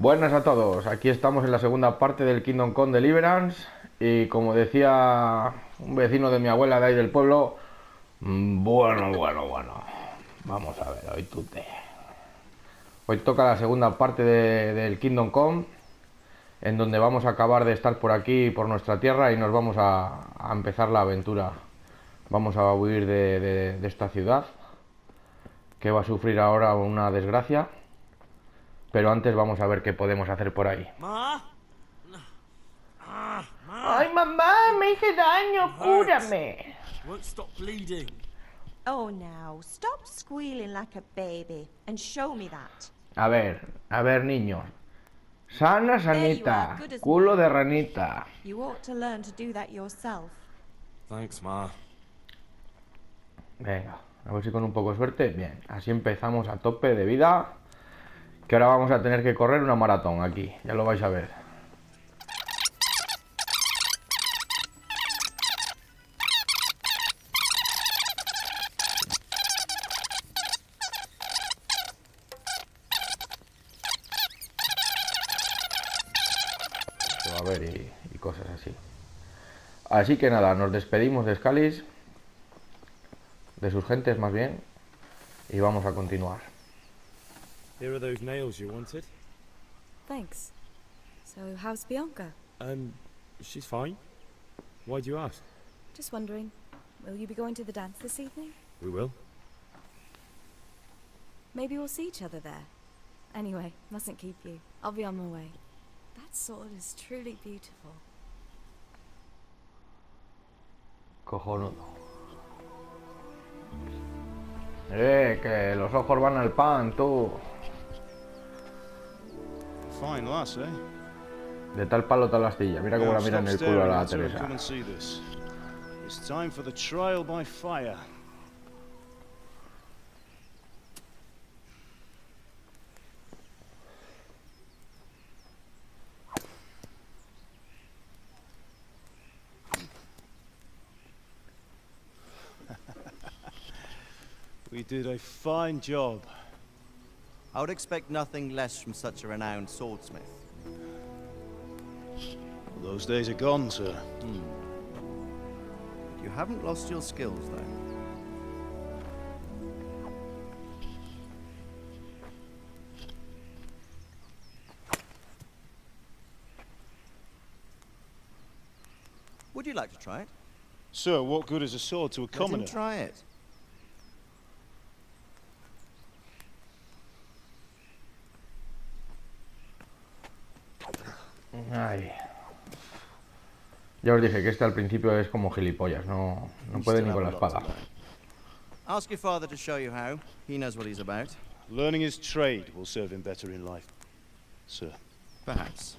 Buenas a todos, aquí estamos en la segunda parte del Kingdom Come Deliverance y como decía un vecino de mi abuela de ahí del pueblo, bueno, vamos a ver, hoy toca la segunda parte del Kingdom Come, en donde vamos a acabar de estar por aquí, por nuestra tierra, y nos vamos a empezar la aventura. Vamos a huir de esta ciudad, que va a sufrir ahora una desgracia. Pero antes vamos a ver qué podemos hacer por ahí. ¡Ay, mamá! ¡Me hice daño! ¡Cúrame! Oh, now, stop squealing like a baby and show me that. A ver, niños. Sana, sanita. Culo de ranita. You ought to learn to do that yourself. Thanks, Ma. Venga, a ver si con un poco de suerte. Bien, así empezamos a tope de vida. Que ahora vamos a tener que correr una maratón aquí. Ya lo vais a ver. A ver, y cosas así. Así que nada, nos despedimos de Scalis, de sus gentes más bien, y vamos a continuar. Here are those nails you wanted. Thanks. So, how's Bianca? She's fine. Why do you ask? Just wondering, will you be going to the dance this evening? We will. Maybe we'll see each other there. Anyway, mustn't keep you. I'll be on my way. That sword is truly beautiful. Cojonudo. Que los ojos van al pan, tú. Fine lass, eh? De tal palo tal astilla. Mira cómo la mira en el culo a la Teresa. Come and see this. It's time for the trial by fire. We did a fine job. I would expect nothing less from such a renowned swordsmith. Those days are gone, sir. You haven't lost your skills, though. Would you like to try it? Sir, what good is a sword to a commoner? Let him try it. Ay. Ya os dije que este al principio es como gilipollas, no puede ni con la espada. Ask your father to show you how. He knows what he's about. Learning his trade will serve him better in life, sir. Perhaps.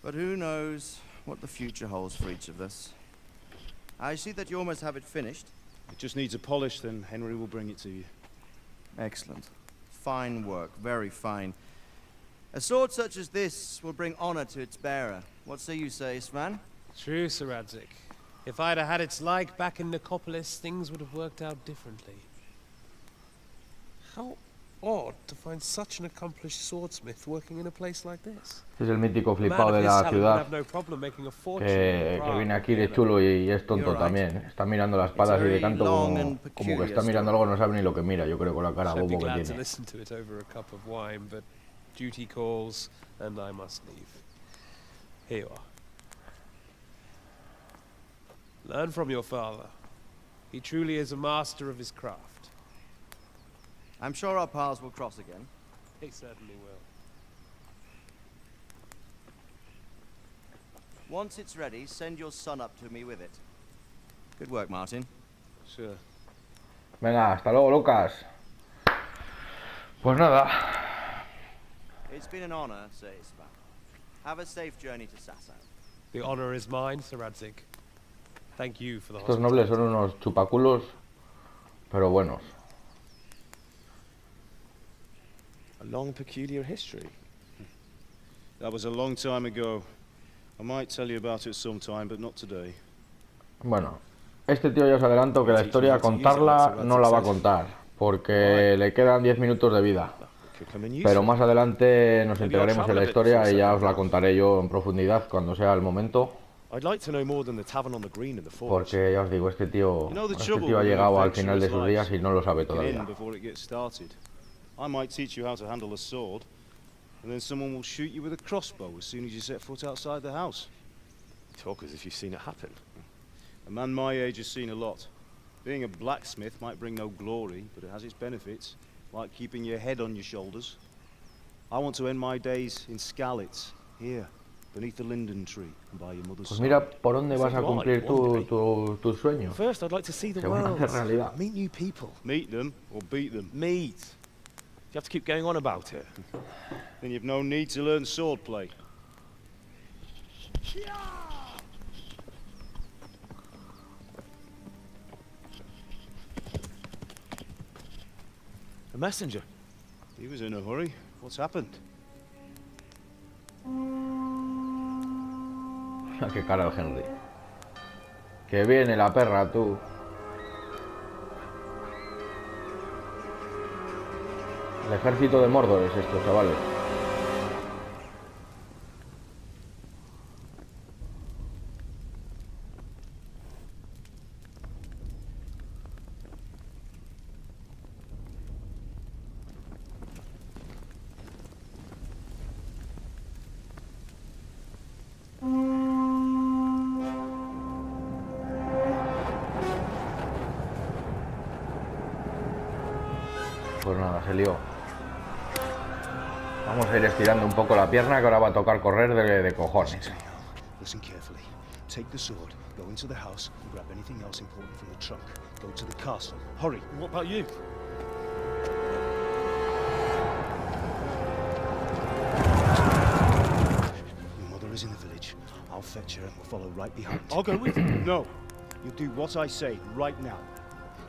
But who knows what the future holds for each of us. I see that you almost have it finished. It just needs a polish, then Henry will bring it to you. Excellent. Fine work, very fine. A sword such as this will bring honor to its bearer. What say you, Svan? True, Sir Radzik. If I'd have had its like back in Nicopolis, things would have worked out differently. How odd to find such an accomplished swordsmith working in a place like this. Este es el mítico flipado de la ciudad que viene aquí de chulo y es tonto también. Está mirando las espadas y de canto como que está mirando algo, no sabe ni lo que mira, yo creo, con la cara bobo que tiene. Duty calls, and I must leave. Here you are. Learn from your father. He truly is a master of his craft. I'm sure our paths will cross again. He certainly will. Once it's ready, send your son up to me with it. Good work, Martin. Sure. Venga, hasta luego, Lucas. Pues nada. It's been an honor, Sir Isvan. Have a safe journey to Sassan. The honor is mine, Sir Radzik. Thank you for the Estos nobles son unos chupaculos, pero buenos. A long, peculiar history. That was a long time ago. I might tell you about it sometime, but not today. Bueno, este tío ya os adelanto que la historia contarla no la va a contar, porque le quedan 10 minutos de vida. Could come in useful. Pero más adelante nos enteraremos de la historia y ya os la contaré yo en profundidad cuando sea el momento. I'd like to know more than the tavern on the green and the forge. Porque ya os digo, este tío ha llegado al final de sus días y no lo sabe todavía. I might teach you how to handle a sword, and then someone will shoot you with a crossbow as soon as you set foot outside the house. Talk as if you've seen it happen. A man my age has seen a lot. Being a blacksmith might bring no glory, but it has its benefits, like keeping your head on your shoulders. I want to end my days in Skalitz, here, beneath the linden tree, and by your mother's Pues mira side. por dónde vas a cumplir tu sueño. First, I'd like to see the Se van a world. hacer realidad. Meet new people. Meet them, or beat them. Meet. You have to keep going on about it. Then you've no need to learn swordplay. A messenger. He was in a hurry. What's happened? Qué cara el Henry. Que viene la perra, tú. El ejército de Mordor es esto, chavales. Pues nada, se lió. Vamos a ir estirando un poco la pierna, que ahora va a tocar correr de cojones. Listen carefully. Take the sword, go into the house, and grab anything else important from the trunk. Go to the castle. Hurry. What about you? Your mother is in the village. I'll fetch her and we'll follow right behind. I'll go with you. No. You'll do what I say right now.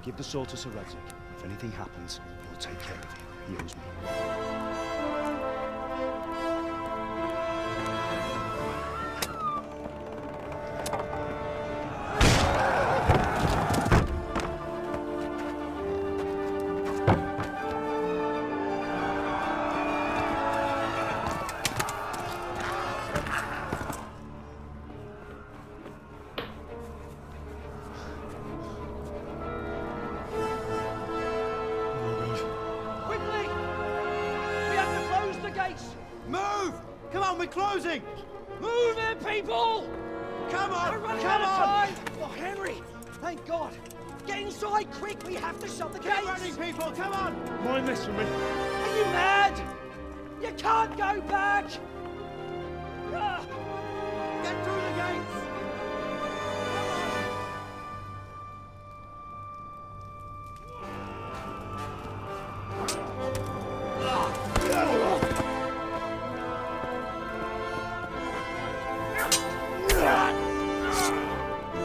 Give the sword to Sir Redzik. If anything happens, he'll take care of you. He owes me. Quickly! We have to close the gates! Move! Come on, we're closing! Move it, people! Come on! We're running Come out of on! time! Oh, Henry! Thank God! Get inside, quick! We have to shut the Keep gates! running, people! Come on! Mind this for me. Are you mad? You can't go back! Ah, Get through the gates!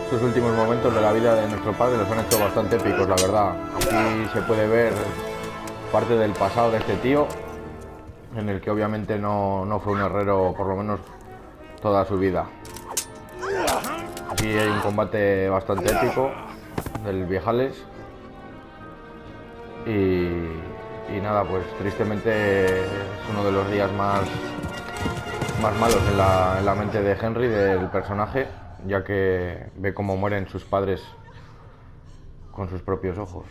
Estos últimos momentos de la vida de nuestro padre los han hecho bastante épicos, la verdad. Aquí se puede ver parte del pasado de este tío, en el que obviamente no fue un herrero, por lo menos toda su vida. Aquí hay un combate bastante épico del Viejales. Y nada, pues tristemente es uno de los días más malos en la mente de Henry, del personaje, ya que ve cómo mueren sus padres con sus propios ojos.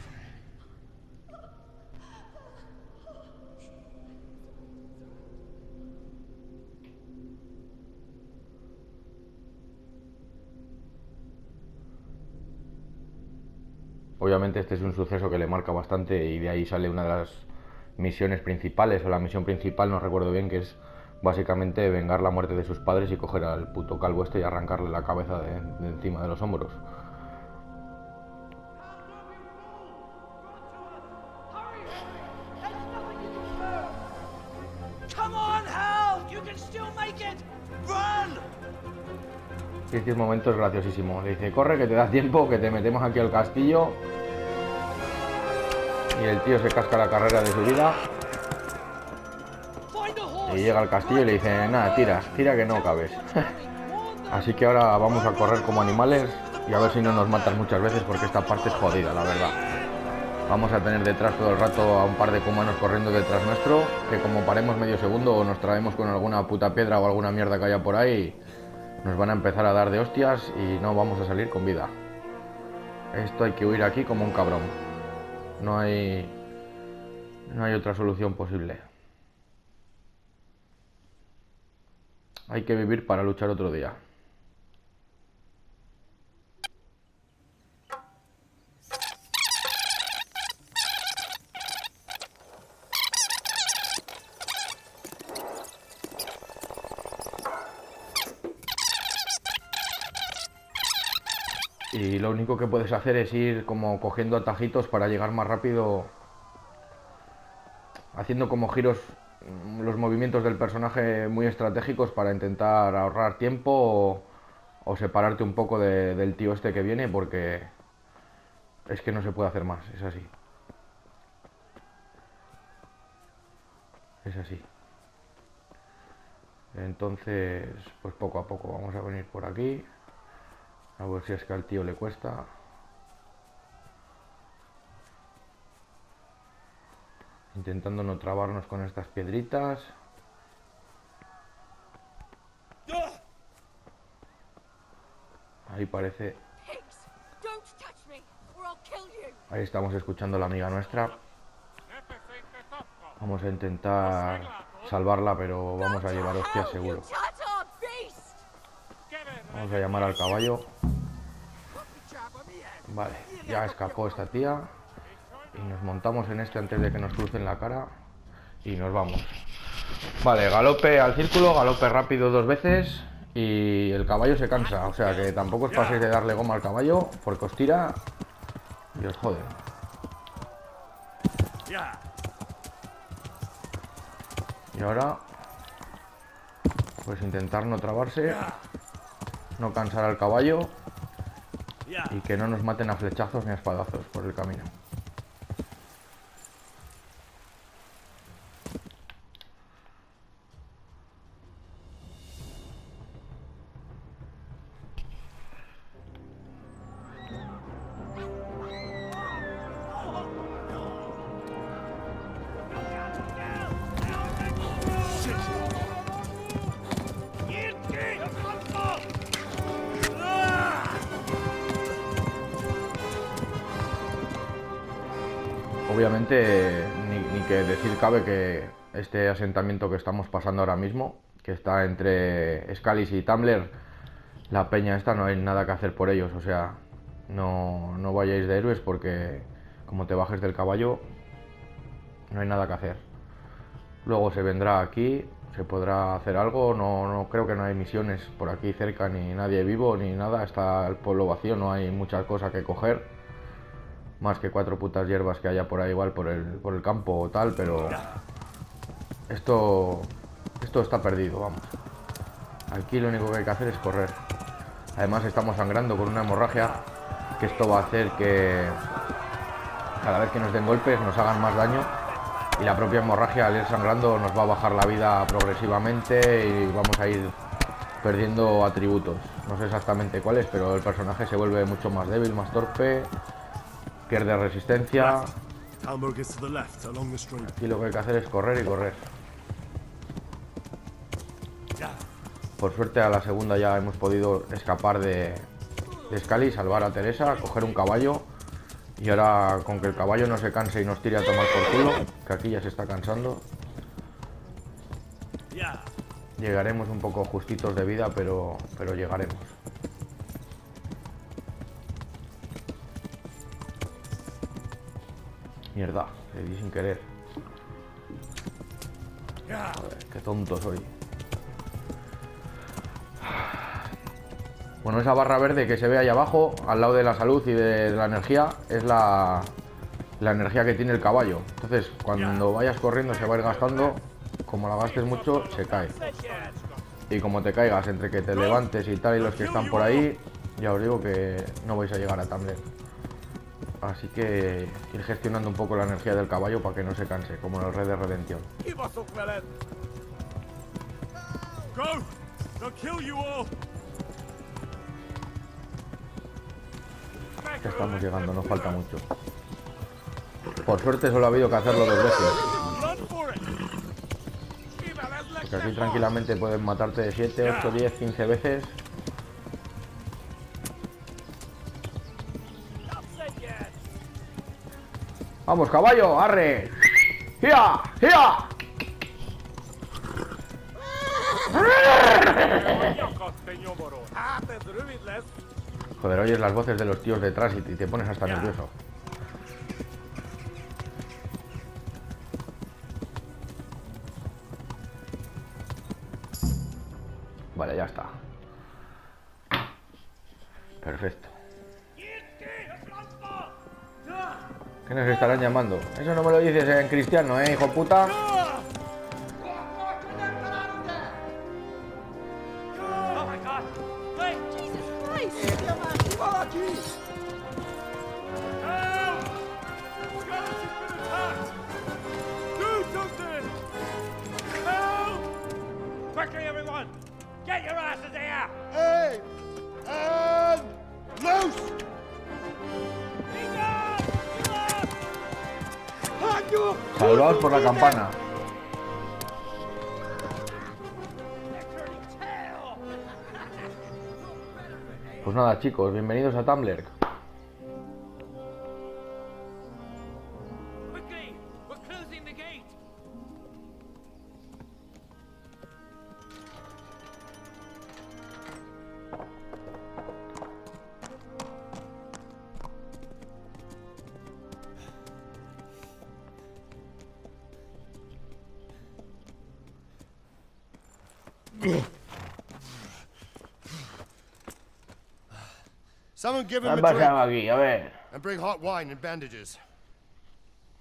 Obviamente este es un suceso que le marca bastante y de ahí sale una de las misiones principales, o la misión principal, no recuerdo bien, que es básicamente vengar la muerte de sus padres y coger al puto calvo este y arrancarle la cabeza de encima de los hombros. come on, Hal! You can still make it! Run! Y este momento es graciosísimo. Le dice, corre que te da tiempo, que te metemos aquí al castillo. Y el tío se casca la carrera de su vida. Find a horse! Y llega al castillo y le dice, nada, tira que no cabes. Así que ahora vamos a correr como animales y a ver si no nos matan muchas veces, porque esta parte es jodida, la verdad. Vamos a tener detrás todo el rato a un par de cumanos corriendo detrás nuestro, que como paremos medio segundo o nos traemos con alguna puta piedra o alguna mierda que haya por ahí, nos van a empezar a dar de hostias y no vamos a salir con vida. Esto hay que huir aquí como un cabrón. No hay otra solución posible. Hay que vivir para luchar otro día. Y lo único que puedes hacer es ir como cogiendo atajitos para llegar más rápido, haciendo como giros, los movimientos del personaje muy estratégicos para intentar ahorrar tiempo o separarte un poco del tío este que viene, porque es que no se puede hacer más, es así. Es así. Entonces, pues poco a poco vamos a venir por aquí. A ver si es que al tío le cuesta. Intentando no trabarnos con estas piedritas. Ahí parece. Ahí estamos escuchando a la amiga nuestra. Vamos a intentar salvarla, pero vamos a llevar hostias seguro. Vamos a llamar al caballo. Vale, ya escapó esta tía. Y nos montamos en este antes de que nos crucen la cara. Y nos vamos. Vale, galope al círculo, galope rápido 2 veces. Y el caballo se cansa. O sea que tampoco os paséis de darle goma al caballo, porque os tira y os jode. Y ahora, pues intentar no trabarse, no cansar al caballo y que no nos maten a flechazos ni a espadazos por el camino. Obviamente ni que decir cabe que este asentamiento que estamos pasando ahora mismo, que está entre Scalis y Talmberk, la peña esta, no hay nada que hacer por ellos. O sea, no vayáis de héroes, porque como te bajes del caballo no hay nada que hacer. Luego se vendrá aquí, se podrá hacer algo. No creo que no hay misiones por aquí cerca, ni nadie vivo ni nada. Está el pueblo vacío, no hay mucha cosa que coger, más que 4 putas hierbas que haya por ahí igual por el campo o tal, pero esto está perdido, vamos. Aquí lo único que hay que hacer es correr. Además estamos sangrando con una hemorragia, que esto va a hacer que cada vez que nos den golpes nos hagan más daño, y la propia hemorragia, al ir sangrando, nos va a bajar la vida progresivamente y vamos a ir perdiendo atributos. No sé exactamente cuáles, pero el personaje se vuelve mucho más débil, más torpe, pierde resistencia. Aquí lo que hay que hacer es correr y correr. Por suerte a la segunda ya hemos podido escapar de Scalis, salvar a Teresa, coger un caballo. Y ahora, con que el caballo no se canse y nos tire a tomar por culo, que aquí ya se está cansando, llegaremos un poco justitos de vida, pero llegaremos. Mierda, le di sin querer. Joder, qué tonto soy. Bueno, esa barra verde que se ve ahí abajo, al lado de la salud y de la energía, es la energía que tiene el caballo. Entonces, cuando vayas corriendo se va a ir gastando. Como la gastes mucho, se cae. Y como te caigas entre que te levantes y tal, y los que están por ahí, ya os digo que no vais a llegar a Talmberk. Así que ir gestionando un poco la energía del caballo para que no se canse, como en el Red de Redención. Ya estamos llegando, nos falta mucho. Por suerte solo ha habido que hacerlo 2 veces. Porque así tranquilamente pueden matarte 7, 8, 10, 15 veces. ¡Vamos, caballo! ¡Arre! ¡Gia! ¡Gia! Joder, oyes las voces de los tíos detrás y te pones hasta nervioso. Vale, ya está. Perfecto. ¿Qué nos estarán llamando? Eso no me lo dices en cristiano, hijo puta. Quickly, everyone! Get your asses here! Hey! And loose! Salvaos por la campana. Pues nada, chicos, bienvenidos a Talmberk. Quickly! We're closing the gate! Someone give ¿Qué him ha a pasado drink aquí? A ver. and bring hot wine and bandages.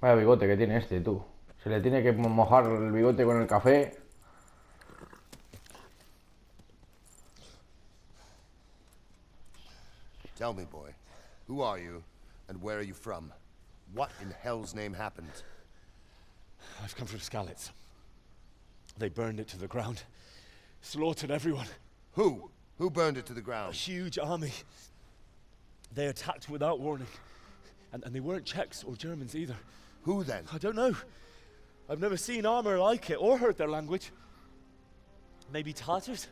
Vaya bigote que tiene este, tú. Se le tiene que mojar el bigote con el café. Tell me, boy, who are you and where are you from? What in hell's name happened? I've come from Skalitz. They burned it to the ground. Slaughtered everyone. Who? Who burned it to the A ground? huge army. They attacked without warning. And they weren't Czechs or Germans either. Who then? I don't know. I've never seen armor like it or heard their language. Maybe Tatars?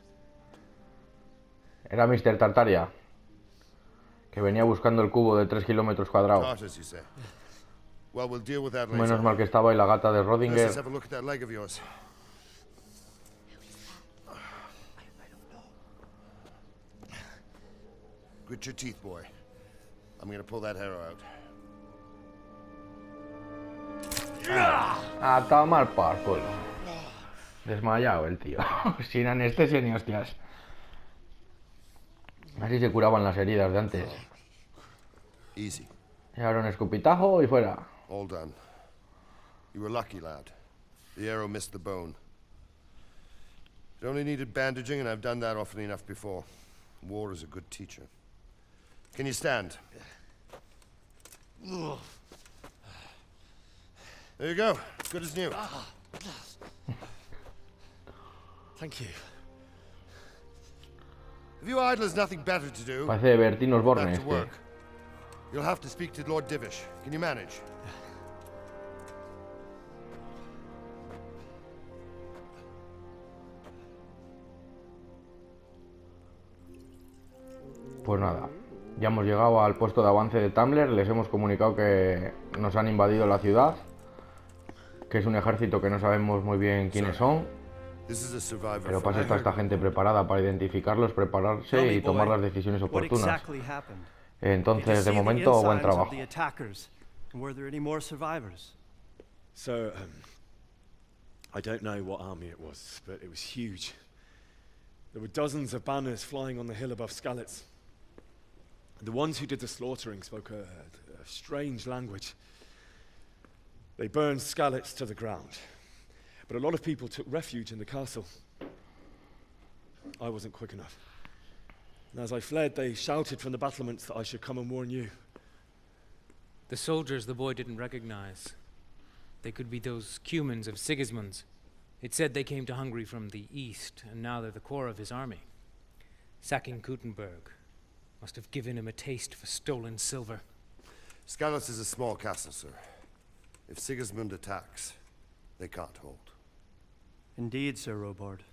Era Mr. Tartaria, que venía buscando el cubo de 3 kilómetros cuadrados. Tartars, you say? Well, we'll deal with that later. Menos mal que estaba ahí la gata de Let's Rodinger. have a look at that leg of yours. Grit your teeth, boy. I'm gonna pull that arrow out. A tomar por culo. Desmayado el tío. Sin anestesia ni hostias. Así se curaban las heridas de antes. Easy. Y ahora un escupitajo y fuera. All done. You were lucky, lad. The arrow missed the bone. It only needed bandaging, and I've done that often enough before. War is a good teacher. Can you stand? There you go. Good as new. Thank you. If you idlers nothing better to do, Parece Bertino Osborne back to este. work. You'll have to speak to Lord Divish. Can you manage? Pues nada, ya hemos llegado al puesto de avance de Talmberk. Les hemos comunicado que nos han invadido la ciudad, que es un ejército que no sabemos muy bien quiénes son, This is a survivor. pero from- pasa está esta gente preparada para identificarlos, prepararse y tomar las decisiones What oportunas. exactly happened? Entonces, de momento, buen trabajo. The attackers. And were there any more survivors? So, I don't know what army it was, but it was huge. There were dozens of banners flying on the hill above Skalitz. The ones who did the slaughtering spoke a strange language. They burned Skalitz to the ground, but a lot of people took refuge in the castle. I wasn't quick enough. And as I fled, they shouted from the battlements that I should come and warn you. The soldiers the boy didn't recognize. They could be those Cumans of Sigismund's. It said they came to Hungary from the east, and now they're the core of his army. Sacking Gutenberg must have given him a taste for stolen silver. Skalitz is a small castle, sir. If Sigismund attacks, they can't hold. Indeed, Sir Robard.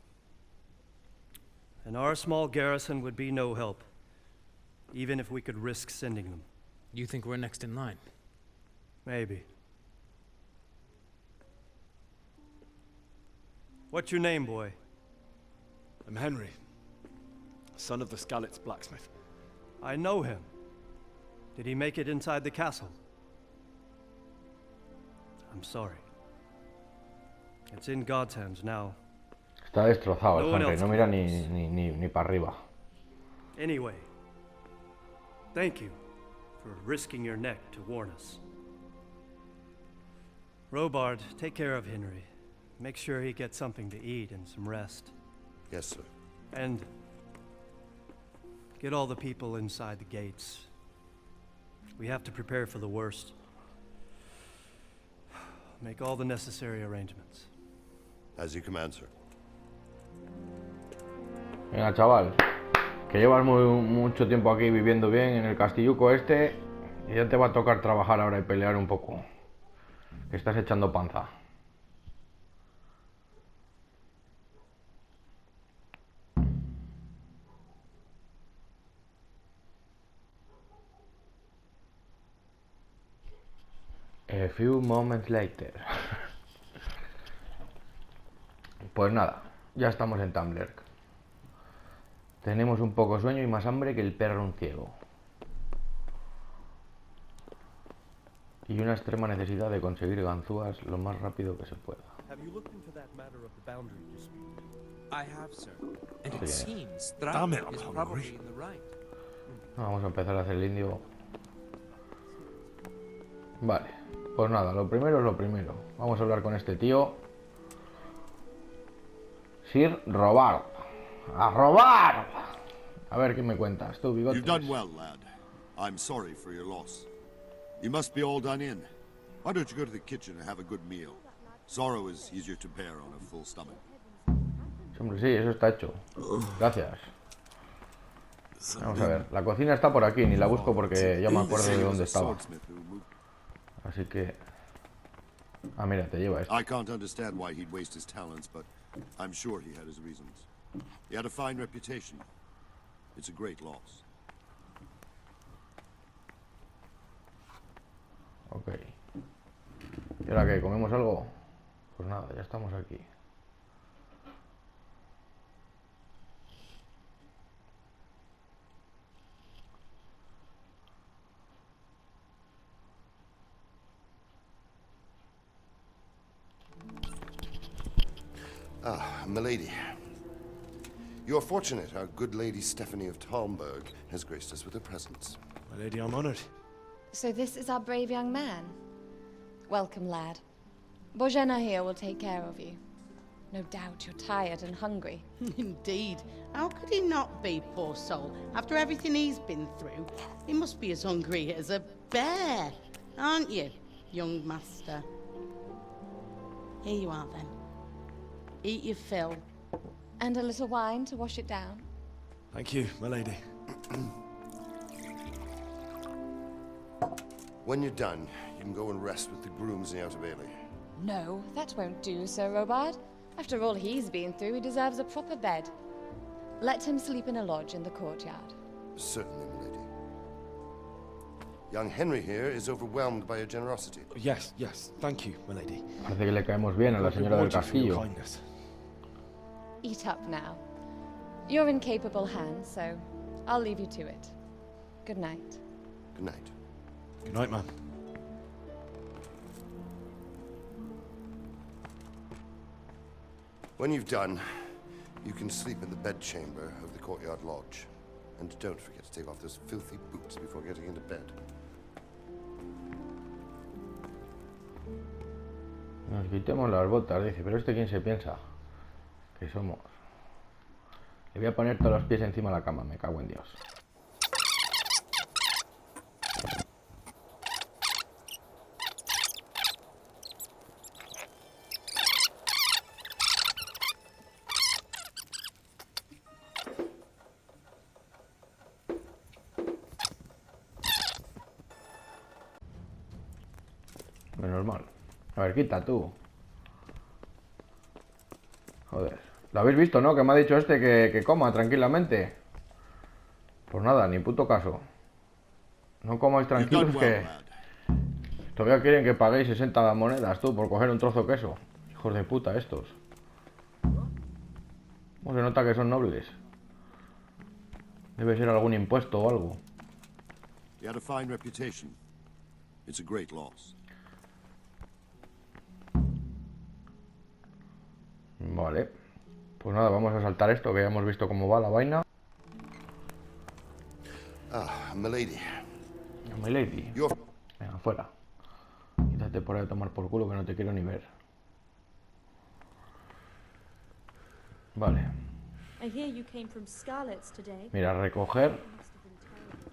And our small garrison would be no help, even if we could risk sending them. You think we're next in line? Maybe. What's your name, boy? I'm Henry, son of the Skalitz blacksmith. I know him. Did he make it inside the castle? I'm sorry. It's in God's hands now. Está destrozado el Henry, no mira ni para arriba. Anyway, thank you for risking your neck to warn us. Robard, take care of Henry. Make sure he gets something to eat and some rest. Yes, sir. And get all the people inside the gates. We have to prepare for the worst. Make all the necessary arrangements. As you command, sir. Venga, chaval, que llevas mucho tiempo aquí viviendo bien en el castilluco este y ya te va a tocar trabajar ahora y pelear un poco. Que estás echando panza. A few moments later. Pues nada, ya estamos en Talmberk. Tenemos un poco sueño y más hambre que el perro un ciego. Y una extrema necesidad de conseguir ganzúas lo más rápido que se pueda. I have, sir. And it Sí. seems Damn it, Thrawn is I'm probably hungry. in the right. Vamos a empezar a hacer el indio. Vale, pues nada, lo primero es lo primero. Vamos a hablar con este tío. Sir Robard. ¡A robar! A ver qué me cuentas, tú, bigotes. You've done well, lad. I'm sorry for your loss. You must be all done in. Why don't you go to the kitchen and have a good meal? Sorrow is easier to bear on a full stomach. Hombre, sí, eso está hecho. Gracias. Vamos a ver, la cocina está por aquí, ni la busco porque ya me acuerdo de dónde estaba. Así que... Ah, mira, te lleva esto. I can't understand why he'd waste his talents, but I'm sure he had his reasons. He had a fine reputation. It's a great loss. Ok. ¿Y ahora qué? ¿Comemos algo? Pues nada, ya estamos aquí. Ah, milady. You're fortunate our good lady Stephanie of Talmberk has graced us with her presence. My lady, I'm honored. So this is our brave young man. Welcome, lad. Bojena here will take care of you. No doubt you're tired and hungry. Indeed. How could he not be, poor soul? After everything he's been through, he must be as hungry as a bear, aren't you, young master? Here you are, then. Eat your fill. And a little wine to wash it down. Thank you, my lady. When you're done, you can go and rest with the grooms in the Outer Bailey. No, that won't do, Sir Robard. After all he's been through, he deserves a proper bed. Let him sleep in a lodge in the courtyard. Certainly, milady. Young Henry here is overwhelmed by your generosity. Yes, yes. Thank you, my lady. Parece que le caemos bien a la señora del castillo. Eat up now. You're in capable hands, so I'll leave you to it. Good night. Good night. Good night, man. When you've done, you can sleep in the bedchamber of the courtyard lodge. And don't forget to take off those filthy boots before getting into bed. Nos quitemos las botas, dice, pero ¿este quién se piensa que somos? Le voy a poner todos los pies encima de la cama, me cago en Dios. Menos mal. A ver, quita tú. Joder. ¿Lo habéis visto, no? Que me ha dicho este que coma tranquilamente. Pues nada, ni puto caso. No comáis tranquilos que... Todavía quieren que paguéis 60 monedas, tú, por coger un trozo de queso. Hijos de puta estos. ¿Cómo se nota que son nobles? Debe ser algún impuesto o algo. You had a fine reputation. It's a great loss. Vale. Pues nada, vamos a saltar esto, que ya hemos visto cómo va la vaina. Ah, milady. Milady. Venga, fuera. Quítate por ahí a tomar por culo que no te quiero ni ver. Vale. Mira, recoger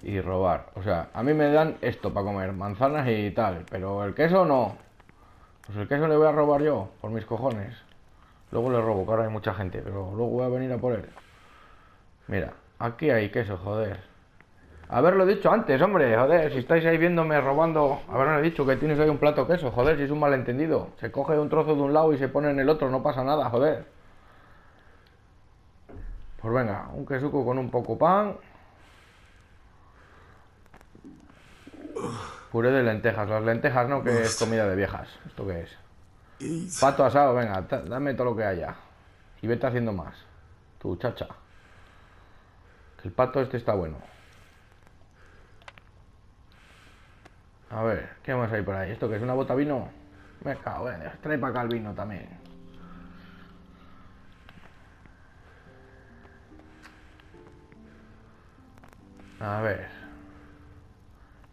y robar. O sea, a mí me dan esto para comer, manzanas y tal, pero el queso no. Pues el queso le voy a robar yo, por mis cojones. Luego le robo, que ahora hay mucha gente, pero luego voy a venir a por él. Mira, aquí hay queso, joder. Haberlo dicho antes, hombre, joder, si estáis ahí viéndome robando, haberme dicho que tienes ahí un plato de queso, joder, si es un malentendido. Se coge un trozo de un lado y se pone en el otro, no pasa nada, joder. Pues venga, un quesuco con un poco pan. Puré de lentejas, las lentejas no, que es comida de viejas. ¿Esto qué es? Pato asado, venga, dame todo lo que haya. Y vete haciendo más. Tu chacha. Que el pato este está bueno. A ver, ¿qué más hay por ahí? ¿Esto qué es? ¿Una bota vino? Me cago, trae para acá el vino también. A ver.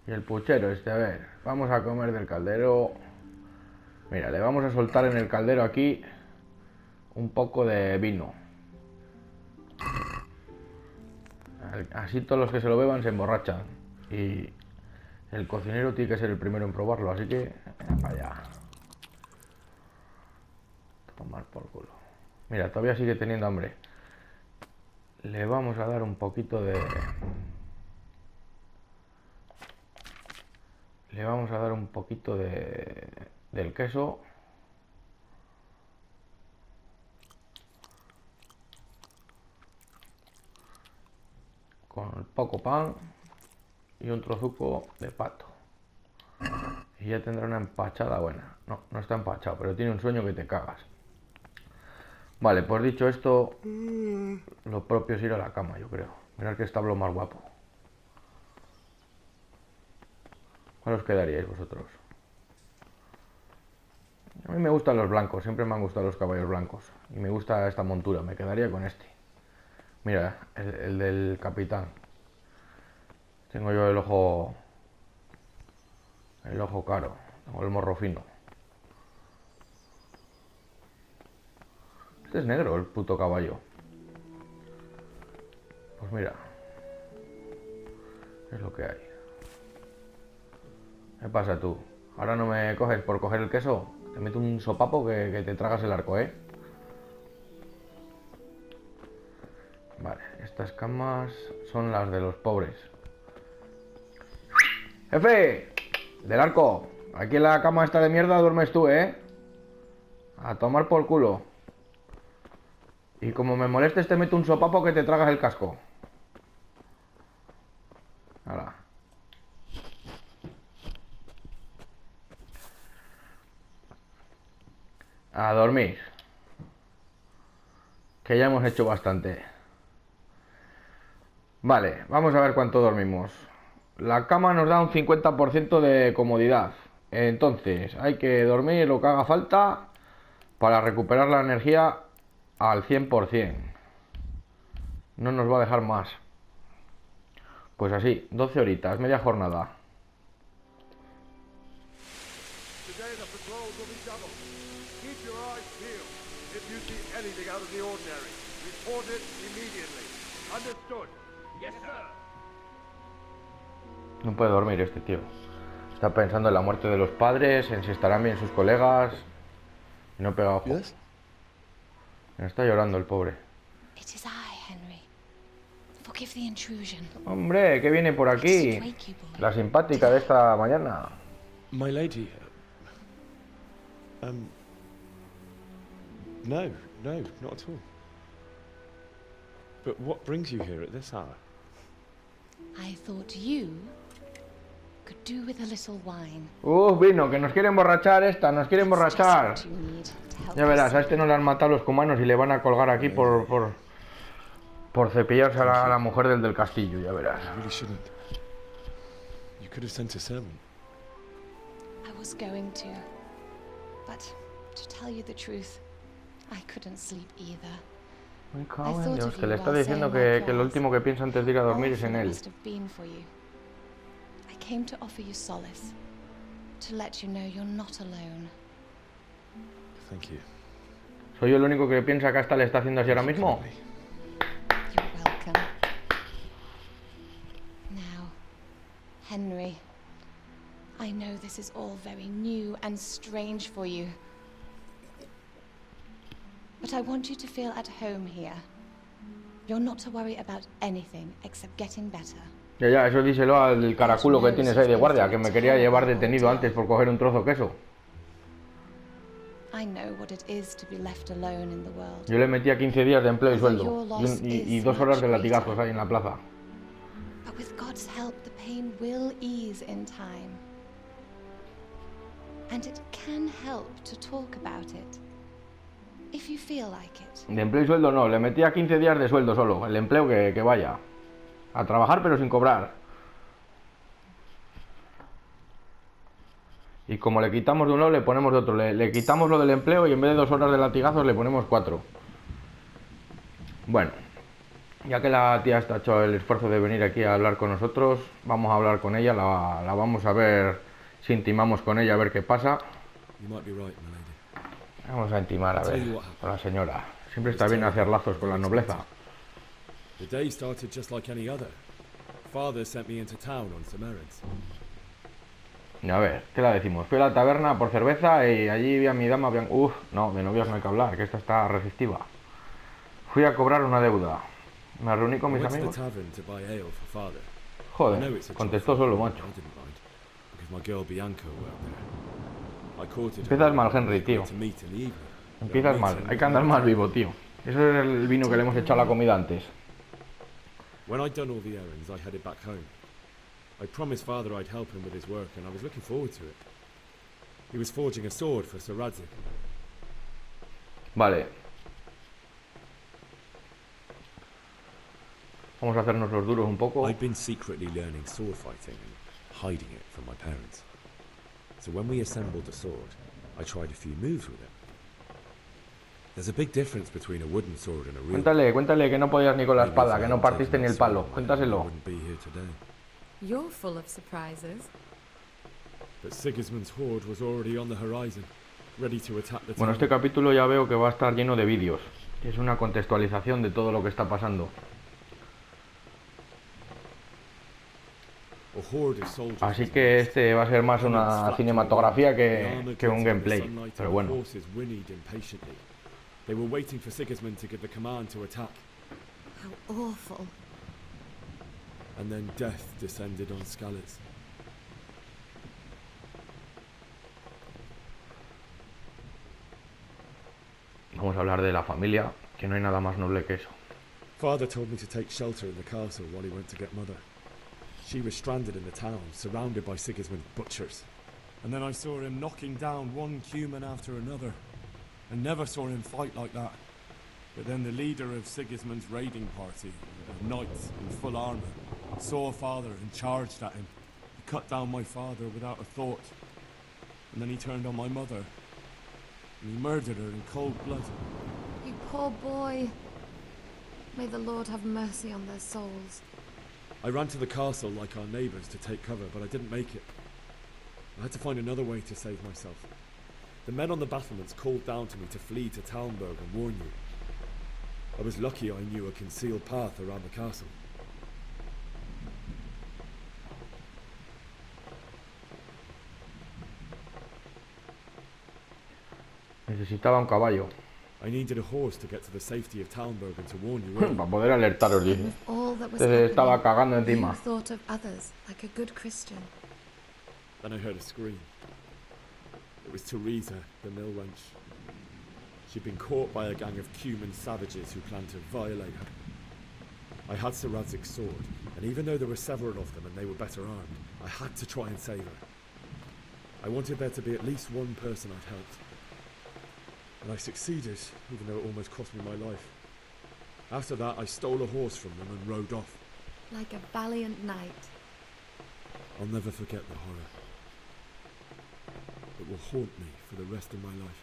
Y el puchero este, a ver. Vamos a comer del caldero. Mira, le vamos a soltar en el caldero aquí un poco de vino. Así todos los que se lo beban se emborrachan. Y el cocinero tiene que ser el primero en probarlo, así que... para allá. Tomar por culo. Mira, todavía sigue teniendo hambre. Le vamos a dar un poquito de... Le vamos a dar un poquito del queso. Con el poco pan y un trozuco de pato. Y ya tendrá una empachada buena. No, no está empachado, pero tiene un sueño que te cagas. Vale, pues dicho esto, lo propio es ir a la cama, yo creo. Mirad que establo más guapo. ¿Cuál os quedaríais vosotros? A mí me gustan los blancos, siempre me han gustado los caballos blancos. Y me gusta esta montura, me quedaría con este. Mira, el del capitán. Tengo yo el ojo caro, tengo el morro fino. Este es negro, el puto caballo. Pues mira, es lo que hay. ¿Qué pasa tú? ¿Ahora no me coges por coger el queso? Te meto un sopapo que te tragas el arco, ¿eh? Vale, estas camas son las de los pobres. ¡Jefe! ¡Del arco! Aquí en la cama esta de mierda duermes tú, ¿eh? A tomar por culo. Y como me molestes te meto un sopapo que te tragas el casco. Hala. A dormir. Que ya hemos hecho bastante. Vale, vamos a ver cuánto dormimos. La cama nos da un 50% de comodidad. Entonces, hay que dormir lo que haga falta para recuperar la energía al 100%. No nos va a dejar más. Pues así, 12 horitas, media jornada. No puede dormir este tío. Está pensando en la muerte de los padres, en si estarán bien sus colegas. Y no pega ojo. Me está llorando el pobre. Hombre, ¿qué viene por aquí? La simpática de esta mañana. My lady, No, not at all. But what brings you here at this hour? I thought you could do with a little wine. Vino, que nos quiere emborrachar esta, nos quiere emborrachar. Ya verás, a este no le han matado los cumanos y le van a colgar aquí por cepillarse a la mujer del castillo, ya verás. You could have sent a servant. I was going to, but to tell you the truth, I couldn't sleep either. Me cago en Dios, que le está diciendo que lo último que piensa antes de ir a dormir es en él. I came to offer you solace, to let you know you're not alone. Thank you. ¿Soy yo el único que piensa que hasta le está haciendo así ahora mismo? You're welcome. Now, Henry, I know this is all very new and strange for you. But I want you to feel at home here. You're not to worry about anything except getting better. Ya, eso díselo al caraculo que tienes ahí de guardia, que me quería llevar detenido antes por coger un trozo de queso. I know what it is to be left alone in the world. Yo le metía 15 días de empleo y sueldo, y 2 horas de latigazos ahí en la plaza. But with God's help, the pain will ease in time. And it can help to talk about it. If you feel like it. De empleo y sueldo no, le metía 15 días de sueldo solo, el empleo que vaya. A trabajar pero sin cobrar. Y como le quitamos de uno, le ponemos de otro. Le quitamos lo del empleo y en vez de 2 horas de latigazos le ponemos 4. Bueno, ya que la tía está hecho el esfuerzo de venir aquí a hablar con nosotros, vamos a hablar con ella, la vamos a ver si intimamos con ella a ver qué pasa. Vamos a intimar a ver con la señora. Siempre está bien hacer lazos con la nobleza. The day started just like any other. Father sent me into town on some errands. A ver, ¿qué la decimos? Fui a la taberna por cerveza y allí vi a mi dama... no, de novios no hay que hablar, que esta está resistiva. Fui a cobrar una deuda. Me reuní con mis amigos. Joder, contestó solo, macho. Empiezas mal, Henry, tío. Empiezas mal, hay que andar más vivo, tío. Ese es el vino que le hemos echado a la comida antes. When I'd done all the errands, I headed back home. I promised Father I'd help him with his work, and I was looking forward to it. He was forging a sword for Sir Radzik. Vale. Vamos a hacernos los duros un poco. I'd been secretly learning sword fighting and hiding it from my parents. So when we assembled the sword, I tried a few moves with it. There's a big difference between a wooden sword and a real. Cuéntale que no podías ni con la espada, que no partiste ni el palo. Cuéntaselo. You're full of surprises. But Sigismund's horde was already on the horizon, ready to attack the town. Bueno, este capítulo ya veo que va a estar lleno de vídeos. Es una contextualización de todo lo que está pasando. Así que este va a ser más una cinematografía que un gameplay. Pero bueno. They were waiting for Sigismund to give the command to attack. How awful. And then death descended on Skalitz. Vamos a hablar de la familia, que no hay nada más noble que eso. Father told me to take shelter in the castle while he went to get Mother. She was stranded in the town, surrounded by Sigismund's butchers. And then I saw him knocking down one human after another. I never saw him fight like that. But then the leader of Sigismund's raiding party, of knights in full armor, saw Father and charged at him. He cut down my father without a thought. And then he turned on my mother. And he murdered her in cold blood. You poor boy. May the Lord have mercy on their souls. I ran to the castle like our neighbors to take cover, but I didn't make it. I had to find another way to save myself. The men on the battlements called down to me to flee to Talmberk and warn you. I was lucky I knew a concealed path around the castle. Necesitaba un caballo. I needed a horse to get to the safety of Talmberk and to warn you. Para poder alertaros, dice. Se estaba cagando encima. Thought of others like a good Christian. Then I heard a scream. It was Teresa, the mill wench. She'd been caught by a gang of cuman savages who planned to violate her. I had Sir Radzig's sword, and even though there were several of them and they were better armed, I had to try and save her. I wanted there to be at least one person I'd helped. And I succeeded, even though it almost cost me my life. After that, I stole a horse from them and rode off. Like a valiant knight. I'll never forget the horror. It will haunt me for the rest of my life.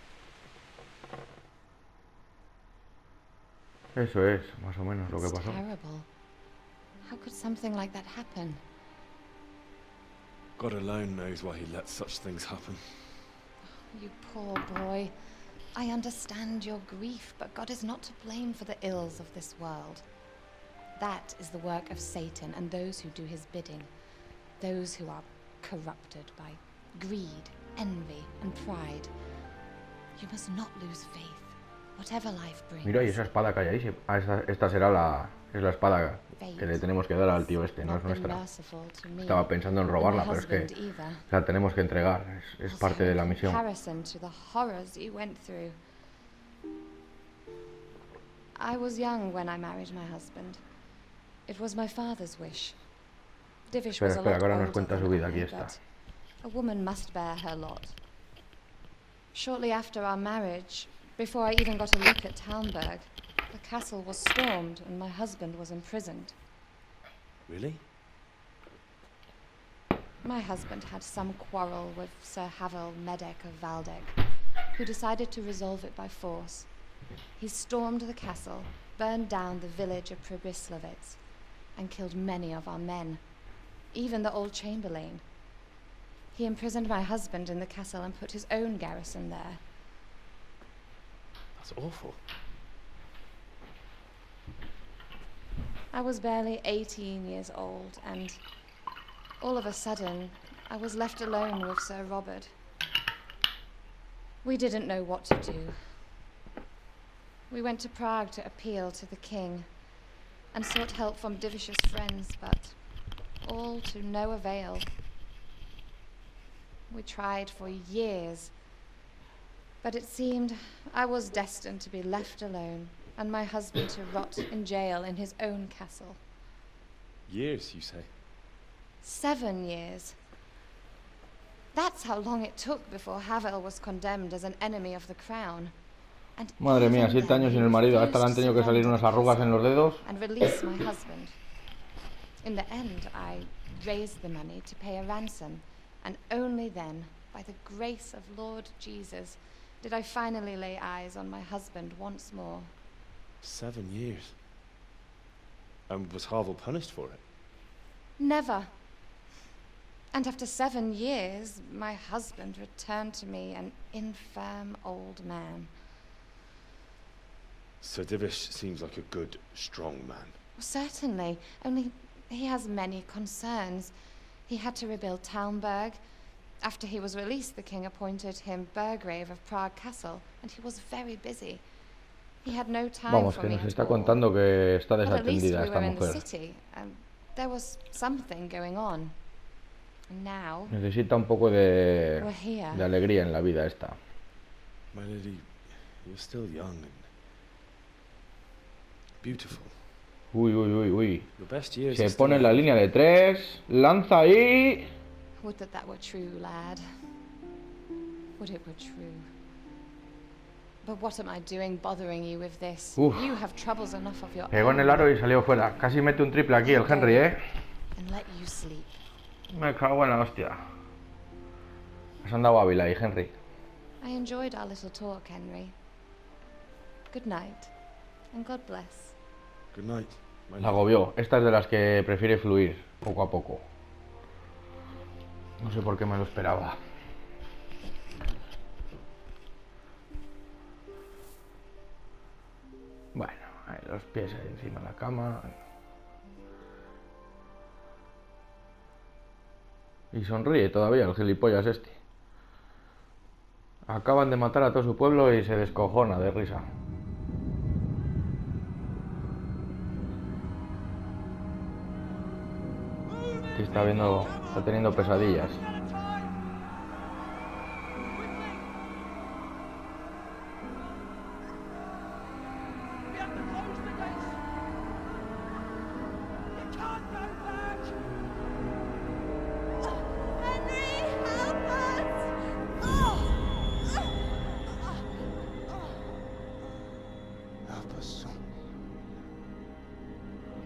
Eso es, más o menos, lo que pasó. Terrible. How could something like that happen? God alone knows why he lets such things happen. You poor boy. I understand your grief, but God is not to blame for the ills of this world. That is the work of Satan and those who do his bidding. Those who are corrupted by greed, envy, and pride. You must not lose faith, whatever life brings. Mira, y esa espada que hay ahí, esta será la espada que le tenemos que dar al tío este, no es nuestra. Estaba pensando en robarla, pero es que la tenemos que entregar, es parte de la misión. I was young when I married my husband. It was my father's wish. Divish was a lot older than I, but a woman must bear her lot. Shortly after our marriage, before I even got a look at Talmberk, the castle was stormed and my husband was imprisoned. Really? My husband had some quarrel with Sir Havel Medek of Valdek, who decided to resolve it by force. He stormed the castle, burned down the village of Pribyslavitz, and killed many of our men, even the old chamberlain. He imprisoned my husband in the castle and put his own garrison there. That's awful. I was barely 18 years old, and all of a sudden, I was left alone with Sir Robert. We didn't know what to do. We went to Prague to appeal to the king, and sought help from Divish's friends, but all to no avail. We tried for years, but it seemed I was destined to be left alone, and my husband to rot in jail in his own castle. Years, you say? 7 years. That's how long it took before Havel was condemned as an enemy of the crown. And madre mía, 7 años sin el marido. Hasta le han tenido que salir unas arrugas en los dedos. And release my husband. In the end, I raised the money to pay a ransom, and only then, by the grace of Lord Jesus, did I finally lay eyes on my husband once more. 7 years? And was Havel punished for it? Never. And after 7 years, my husband returned to me an infirm old man. Sir Divish seems like a good, strong man. Certainly, only he has many concerns. He had to rebuild Talmberk. After he was released, the king appointed him Burgrave of Prague Castle, and he was very busy. He had no time Vamos, for que me nos at está all. contando que está But at least desatendida we esta were in the mujer. city, and there was something going on. And now Necesita un poco de we're here. alegría en la vida esta. My lady, you're still young and beautiful. Uy, uy, uy, uy. Your best years Se are pone en still la línea de 3, lanza ahí. Would that were true, lad. Would it were true. But what am I doing bothering you with this? Uf. You have troubles enough of your Pegó en el aro y salió fuera. Casi mete un triple aquí el Henry, ¿eh? And let you sleep. Me cago en la hostia. Has andado hábil ahí, Henry. I enjoyed our little talk, Henry. Good night, and God bless. Good night. La agobió. Esta es de las que prefiere fluir poco a poco. No sé por qué me lo esperaba. Bueno, ahí los pies ahí encima de la cama. Y sonríe todavía el gilipollas este. Acaban de matar a todo su pueblo y se descojona de risa. Aquí está teniendo pesadillas.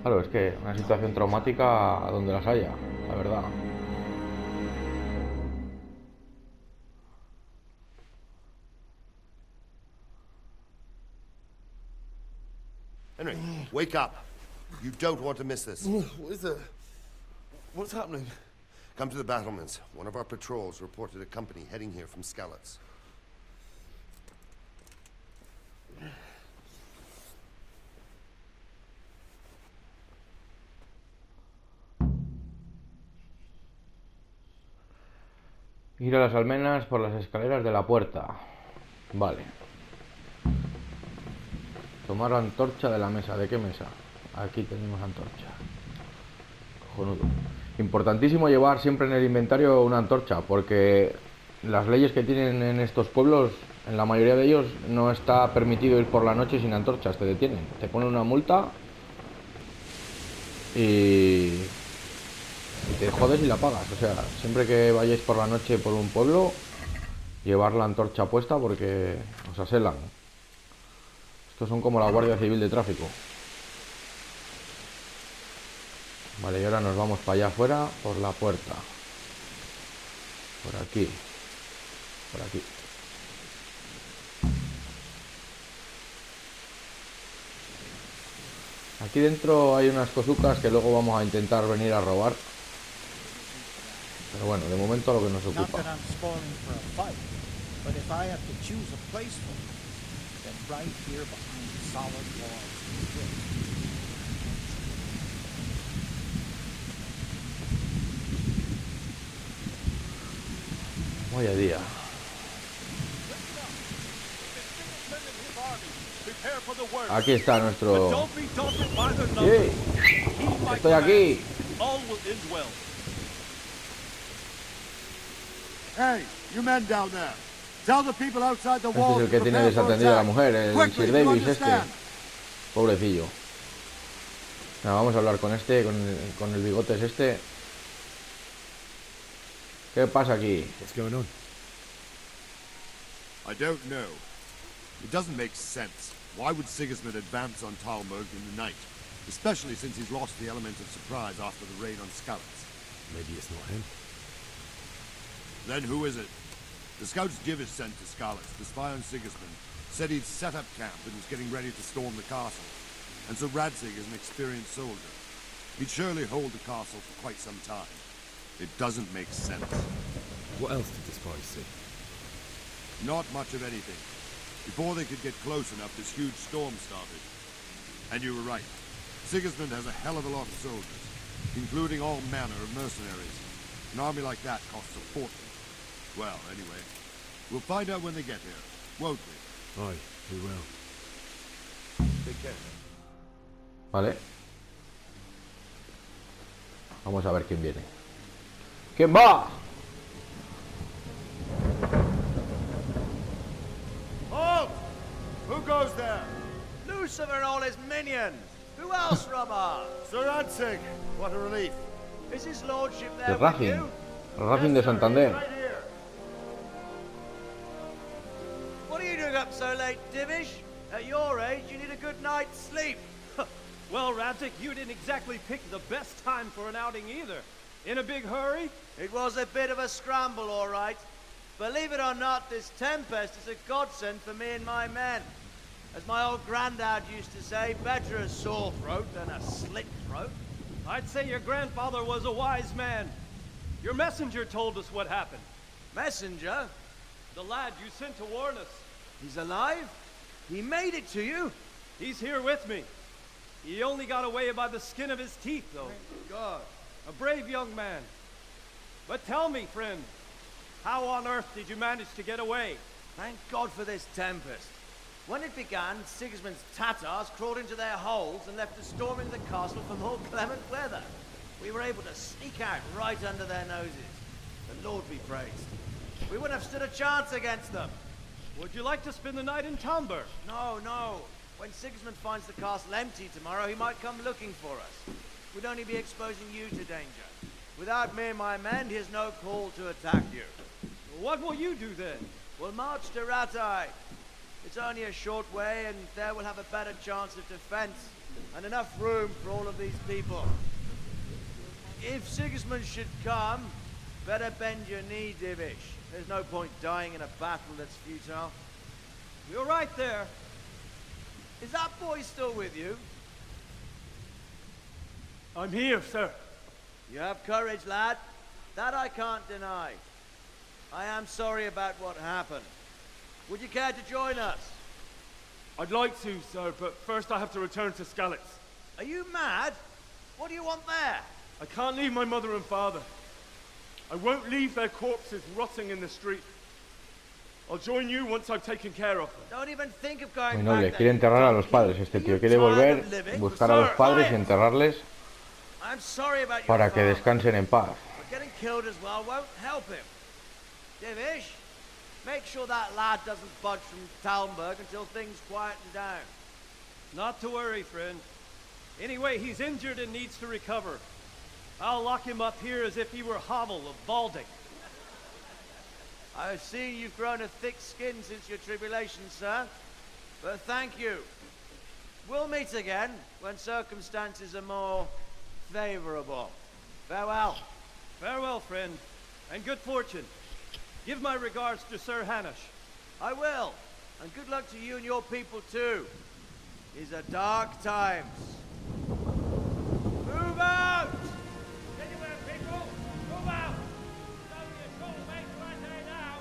Claro, es que una situación traumática donde las haya, la verdad. Henry, wake up. You don't want to miss this. What is it? What's happening? Come to the battlements. One of our patrols reported a company heading here from Skalitz. Ir a las almenas por las escaleras de la puerta. Vale. Tomar la antorcha de la mesa. ¿De qué mesa? Aquí tenemos antorcha. Cojonudo. Importantísimo llevar siempre en el inventario una antorcha, porque las leyes que tienen en estos pueblos, en la mayoría de ellos, no está permitido ir por la noche sin antorchas. Te detienen. Te ponen una multa y te jodes y la pagas. O sea, siempre que vayáis por la noche por un pueblo, llevar la antorcha puesta porque os aselan. Estos son como la Guardia Civil de Tráfico. Vale, y ahora nos vamos para allá afuera, por la puerta. Por aquí. Por aquí. Aquí dentro hay unas cosucas que luego vamos a intentar venir a robar. Pero bueno, de momento lo que nos ocupa. Vaya día. Aquí está nuestro... ¡Sí! ¡Estoy aquí! Hey, you men down there. Tell the people outside the Este walls es el que to tiene prepare for desatendida a la attack. mujer, el Quickly, Sir do you Davis este. understand? Pobrecillo. Nada, vamos a hablar con este, con el bigotes este. ¿Qué pasa aquí? What's going on? I don't know. It doesn't make sense. Why would Sigismund advance on Talmberk in the night? Especially since he's lost the element of surprise after the raid on Skalitz. Maybe it's not him. Then who is it? The scouts Jivis sent to Skalitz to spy on Sigismund said he'd set up camp and was getting ready to storm the castle. And so Radzig is an experienced soldier. He'd surely hold the castle for quite some time. It doesn't make sense. What else did the spies see? Not much of anything. Before they could get close enough, this huge storm started. And you were right. Sigismund has a hell of a lot of soldiers, including all manner of mercenaries. An army like that costs a fortune. Well, anyway, we'll find out when they get here, won't we? Aye, we will. Take care. Vale. Vamos a ver quién viene. ¿Quién va? Halt! Who goes there? Lucifer and all his minions. Who else, Rubber? Sir Radzig, what a relief. Is his lordship El there with Racing. you? El Racing de Santander. Right here. What are you doing up so late, Divish? At your age, you need a good night's sleep. Well, Radzig, you didn't exactly pick the best time for an outing either. In a big hurry? It was a bit of a scramble, all right. Believe it or not, this tempest is a godsend for me and my men. As my old granddad used to say, better a sore throat than a slit throat. I'd say your grandfather was a wise man. Your messenger told us what happened. Messenger? The lad you sent to warn us. He's alive? He made it to you? He's here with me. He only got away by the skin of his teeth, though. Thank God. A brave young man. But tell me, friend, how on earth did you manage to get away? Thank God for this tempest. When it began, Sigismund's Tatars crawled into their holes and left us storming the castle for more clement weather. We were able to sneak out right under their noses. The Lord be praised. We wouldn't have stood a chance against them. Would you like to spend the night in Talmberk? No, no. When Sigismund finds the castle empty tomorrow, he might come looking for us. We'd only be exposing you to danger. Without me and my men, he has no call to attack you. What will you do then? We'll march to Ratai. It's only a short way, and there we'll have a better chance of defense, and enough room for all of these people. If Sigismund should come, better bend your knee, Divish. There's no point dying in a battle that's futile. You're right there. Is that boy still with you? I'm here, sir. You have courage, lad. That I can't deny. I am sorry about what happened. Would you care to join us? I'd like to, sir, but first I have to return to Skalitz. Are you mad? What do you want there? I can't leave my mother and father. I won't leave their corpses rotting in the street. I'll join you once I've taken care of them. Don't even think of going Muy noble, back quiere there. enterrar a los padres. Este tío quiere volver, buscar a los padres y enterrarles I'm sorry about your para que father. descansen en paz. But getting killed as well won't help him. Divish, make sure that lad doesn't budge from Talmberk until things quieten down. Not to worry, friend. Anyway, he's injured and needs to recover. I'll lock him up here as if he were Hovel of Balding. I see you've grown a thick skin since your tribulation, sir. But thank you. We'll meet again when circumstances are more favorable. Farewell. Farewell, friend, and good fortune. Give my regards to Sir Hanush. I will. And good luck to you and your people too. These are dark times. Move out! Anywhere, people! Move out! It's only a short way to Alley now.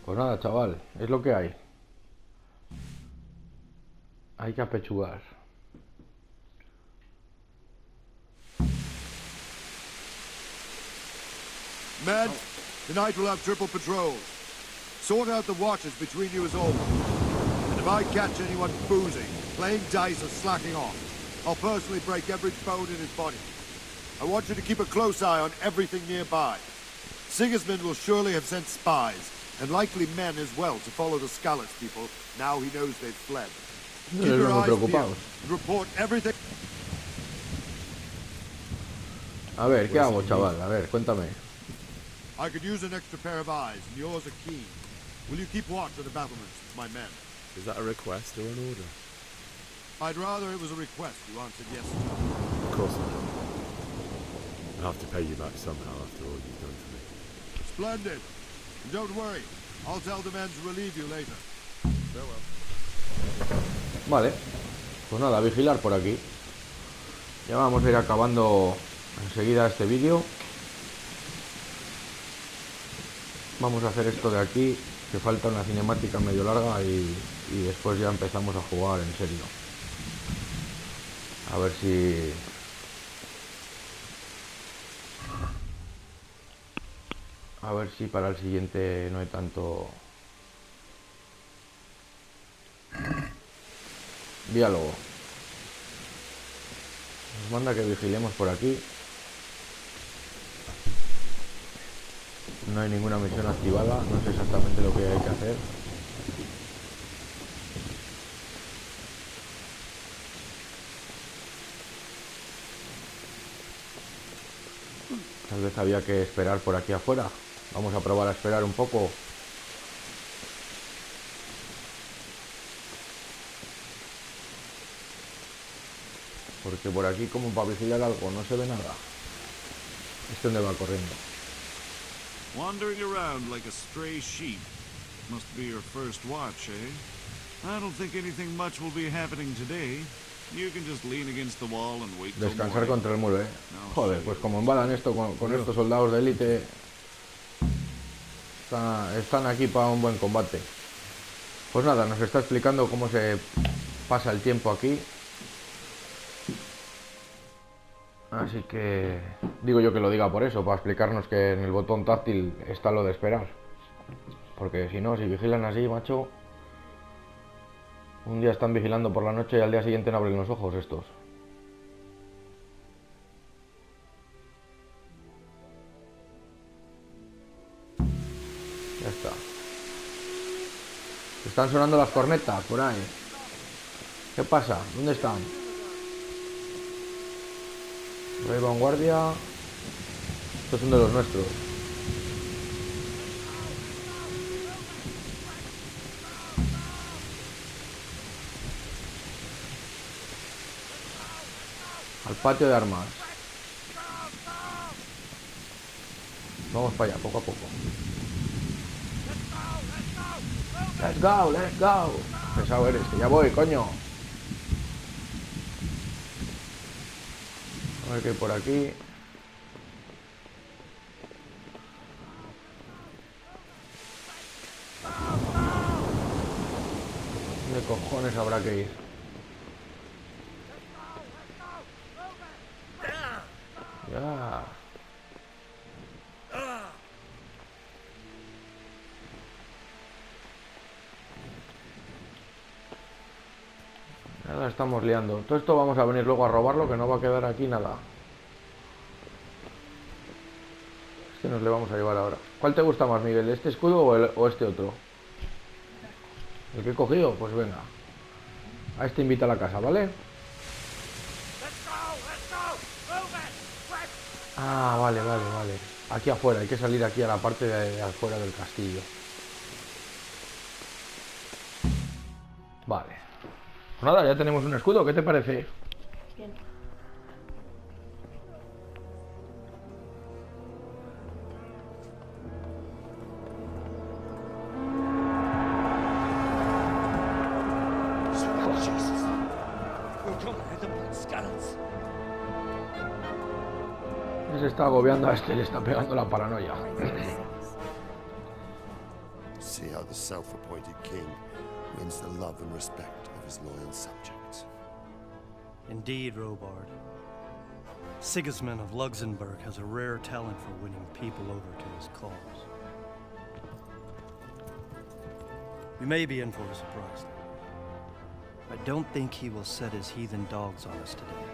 Pues nada, chaval, es lo que hay. Hay que apechugar. Men, tonight we'll have triple patrols. Sort out the watches between you as always. And if I catch anyone boozing, playing dice or slacking off, I'll personally break every bone in his body. I want you to keep a close eye on everything nearby. Sigismund will surely have sent spies, and likely men as well, to follow the Skalitz people, now he knows they've fled. Keep your eyes peeled and report everything. A ver, ¿qué hago, chaval? A ver, cuéntame. I could use an extra pair of eyes, and yours are keen. Will you keep watch of the battlements, my men? Is that a request or an order? I'd rather it was a request you answered yes to. Of course not. I'll have to pay you back somehow after all you've done for me. Splendid. And don't worry, I'll tell the men to relieve you later. Farewell. Vale, pues nada, vigilar por aquí. Ya vamos a ir acabando enseguida este vídeo. Vamos a hacer esto de aquí, que falta una cinemática medio larga y después ya empezamos a jugar en serio. A ver si... A ver si para el siguiente no hay tanto... Diálogo. Nos manda que vigilemos por aquí. No hay ninguna misión activada, no sé exactamente lo que hay que hacer. Tal vez había que esperar por aquí afuera. Vamos a probar a esperar un poco. Porque por aquí, como para vigilar algo, no se ve nada. ¿Este dónde va corriendo? Wandering around like a stray sheep. Must be your first watch, eh? I don't think anything much will be happening today. You can just lean against the wall and wait till Descansar morning. contra el muro, ¿eh? Joder, pues como embalan esto con estos soldados de élite, están aquí para un buen combate. Pues nada, nos está explicando cómo se pasa el tiempo aquí. Así que digo yo que lo diga por eso, para explicarnos que en el botón táctil está lo de esperar. Porque si no, si vigilan así, macho, un día están vigilando por la noche y al día siguiente no abren los ojos estos. Ya está. Están sonando las cornetas por ahí. ¿Qué pasa? ¿Dónde están? Rey vanguardia. Estos son de los nuestros. Al patio de armas. Vamos para allá, poco a poco. Let's go, let's go. Pesado eres, que ya voy, coño. A ver qué hay por aquí. ¿Dónde cojones habrá que ir? Ya. Nada, estamos liando. Todo esto vamos a venir luego a robarlo, que no va a quedar aquí nada. Este nos le vamos a llevar ahora. ¿Cuál te gusta más, Miguel? ¿Este escudo o este otro? ¿El que he cogido? Pues venga. A este invita a la casa, ¿vale? Ah, vale. Aquí afuera, hay que salir aquí a la parte de afuera del castillo. Vale. Pues nada, ya tenemos un escudo, ¿qué te parece? Bien. Se está agobiando a este, le está pegando la paranoia. See how the self-appointed king wins the love and respect of his loyal subjects. Indeed, Robard. Sigismund of Luxembourg has a rare talent for winning people over to his cause. We may be in for a surprise. I don't think he will set his heathen dogs on us today.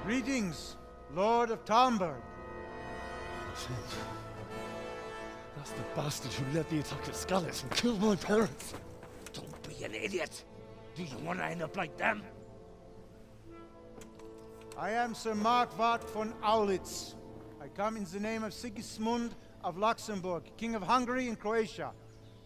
Greetings, Lord of Talmberk. That's the bastard who led the attack at Scallis and killed my parents. Don't be an idiot. Do you want to end up like them? I am Sir Markwart von Aulitz. I come in the name of Sigismund of Luxembourg, King of Hungary and Croatia,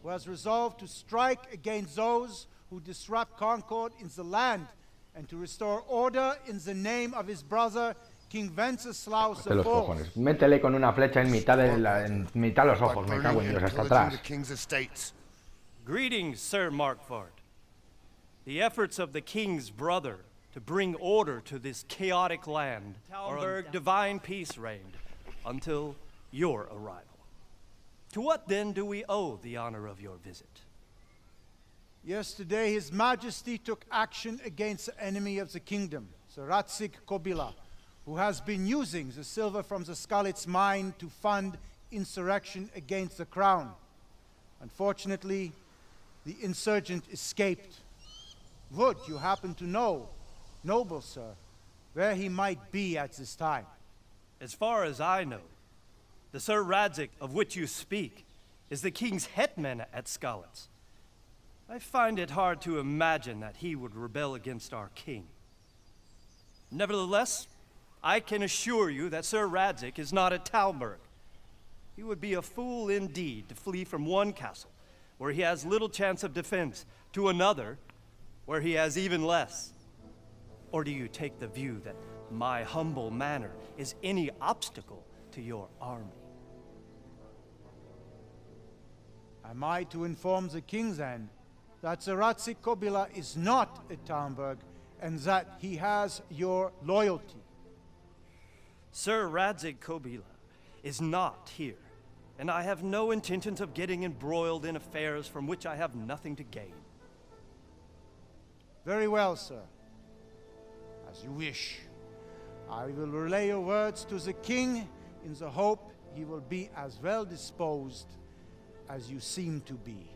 who has resolved to strike against those who disrupt concord in the land and to restore order in the name of his brother, King Wenceslaus De los cojones. Métele con una flecha en mitad de los ojos, me cago en Dios, hasta atrás. Greetings, Sir Markwart. The efforts of the king's brother to bring order to this chaotic land Talmberk divine peace reigned until your arrival. To what then do we owe the honor of your visit? Yesterday, His Majesty took action against the enemy of the kingdom, Sir Ratzik Kobila, who has been using the silver from the Skalitz mine to fund insurrection against the crown. Unfortunately, the insurgent escaped. Would you happen to know, noble sir, where he might be at this time? As far as I know, the Sir Radzik of which you speak is the king's hetman at Skalitz. I find it hard to imagine that he would rebel against our king. Nevertheless, I can assure you that Sir Radzik is not at Talmberk. He would be a fool indeed to flee from one castle, where he has little chance of defense, to another, where he has even less. Or do you take the view that my humble manner is any obstacle to your army? Am I to inform the king then that Sir Ratzik Kobila is not at Talmberk and that he has your loyalty? Sir Radzik Kobila is not here, and I have no intentions of getting embroiled in affairs from which I have nothing to gain. Very well, sir. As you wish. I will relay your words to the king in the hope he will be as well disposed as you seem to be.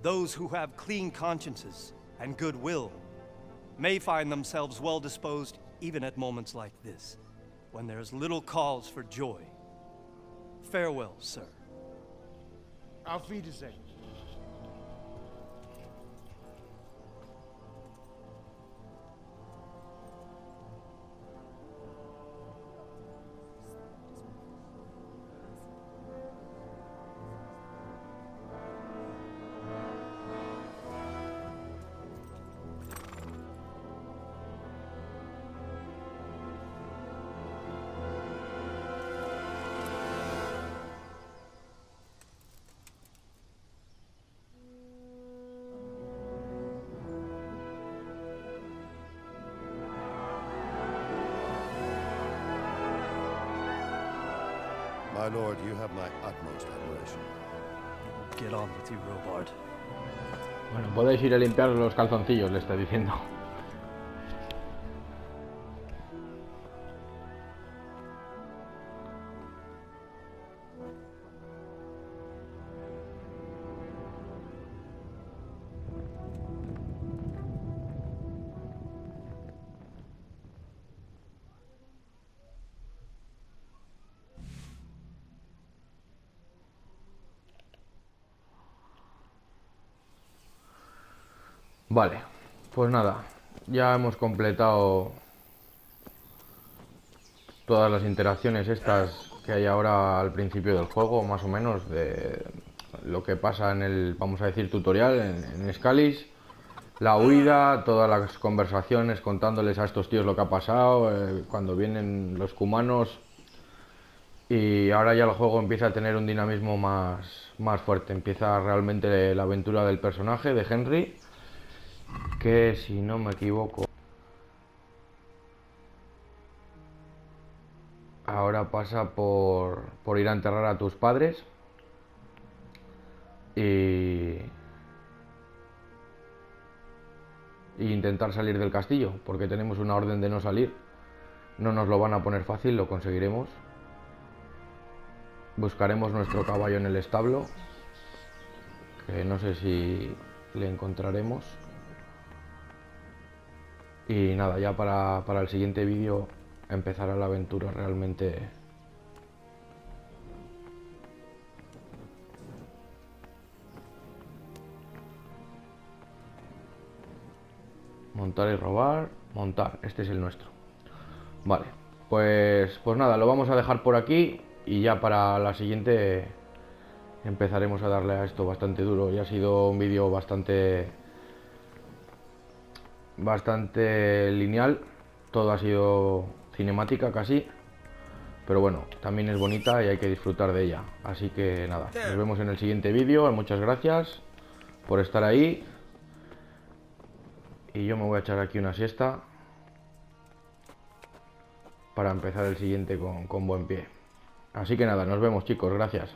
Those who have clean consciences and goodwill may find themselves well disposed even at moments like this, when there's little cause for joy. Farewell, sir. Auf Wiedersehen. My lord, you have my utmost admiration. Get on with you, Robard. Bueno, podéis ir a limpiar los calzoncillos, le está diciendo. Vale, pues nada, ya hemos completado todas las interacciones estas que hay ahora al principio del juego, más o menos, de lo que pasa en el, vamos a decir, tutorial en Scalis, la huida, todas las conversaciones contándoles a estos tíos lo que ha pasado, cuando vienen los cumanos, y ahora ya el juego empieza a tener un dinamismo más fuerte, empieza realmente la aventura del personaje, de Henry, que si no me equivoco ahora pasa por ir a enterrar a tus padres y intentar salir del castillo, porque tenemos una orden de no salir. No nos lo van a poner fácil, lo conseguiremos. Buscaremos nuestro caballo en el establo, que no sé si le encontraremos. Y nada, ya para el siguiente vídeo empezará la aventura realmente. Montar y robar, montar, este es el nuestro. Vale, pues nada, lo vamos a dejar por aquí y ya para la siguiente empezaremos a darle a esto bastante duro. Ya ha sido un vídeo bastante lineal, todo ha sido cinemática casi, pero bueno, también es bonita y hay que disfrutar de ella. Así que nada, nos vemos en el siguiente vídeo. Muchas gracias por estar ahí y yo me voy a echar aquí una siesta para empezar el siguiente con buen pie. Así que nada, nos vemos, chicos, gracias.